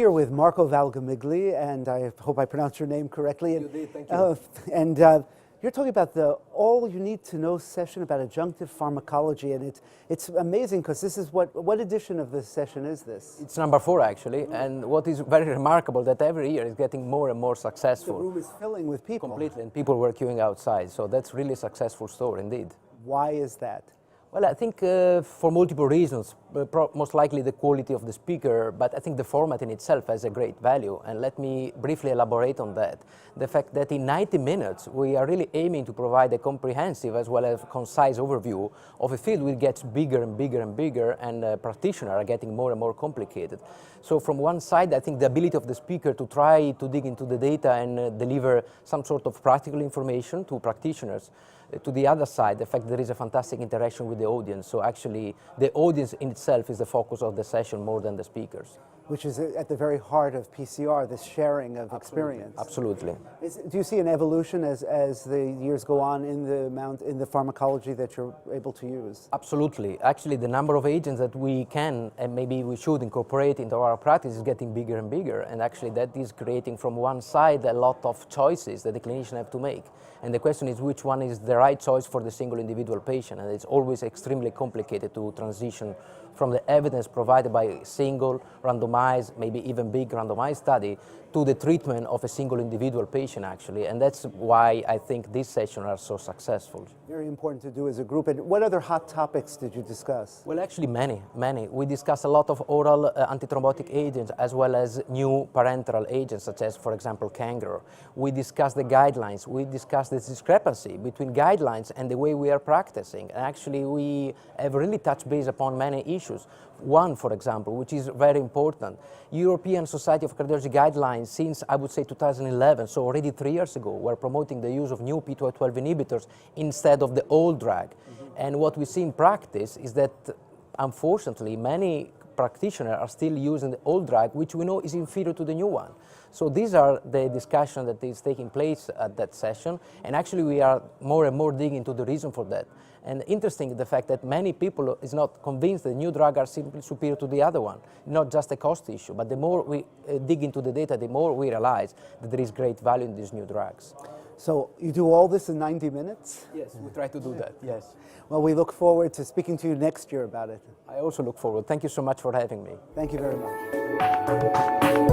here with Marco Valgamigli, and I hope I pronounced your name correctly. You did, thank you. And you're talking about the all-you-need-to-know session about adjunctive pharmacology, and it's amazing because this is what edition of this session is this? It's number 4 actually, and what is very remarkable that every year is getting more and more successful. The room is filling with people. Completely, and people were queuing outside, so that's really a successful story indeed. Why is that? Well, I think for multiple reasons, most likely the quality of the speaker, but I think the format in itself has a great value, and let me briefly elaborate on that. The fact that in 90 minutes we are really aiming to provide a comprehensive as well as concise overview of a field which gets bigger and bigger and bigger, and practitioners are getting more and more complicated. So from one side, I think the ability of the speaker to try to dig into the data and deliver some sort of practical information to practitioners. To the other side, the fact there is a fantastic interaction with the audience. So actually, the audience in itself is the focus of the session more than the speakers. Which is at the very heart of PCR, this sharing of experience. Absolutely. Do you see an evolution as the years go on in the pharmacology that you're able to use? Absolutely. Actually, the number of agents that we can and maybe we should incorporate into our practice is getting bigger and bigger. And actually, that is creating from one side a lot of choices that the clinician have to make. And the question is which one is the right choice for the single individual patient. And it's always extremely complicated to transition from the evidence provided by a single randomized, maybe even big randomized study to the treatment of a single individual patient actually. And that's why I think these sessions are so successful. Very important to do as a group. And what other hot topics did you discuss? Well, actually many. We discussed a lot of oral antithrombotic agents as well as new parenteral agents such as, for example, Kangaroo. We discussed the guidelines. We discussed the discrepancy between guidelines and the way we are practicing. And actually we have really touched base upon many issues. One, for example, which is very important, European Society of Cardiology guidelines since, I would say, 2011, so already 3 years ago, were promoting the use of new P212 inhibitors instead of the old drug. And what we see in practice is that, unfortunately, many practitioners are still using the old drug, which we know is inferior to the new one. So these are the discussion that is taking place at that session, and actually we are more and more digging into the reason for that. And interesting, the fact that many people is not convinced the new drugs are simply superior to the other one, not just a cost issue, but the more we dig into the data, the more we realize that there is great value in these new drugs. So you do all this in 90 minutes? Yes, we try to do that, yes. Well, we look forward to speaking to you next year about it. I also look forward. Thank you so much for having me. Thank you very much.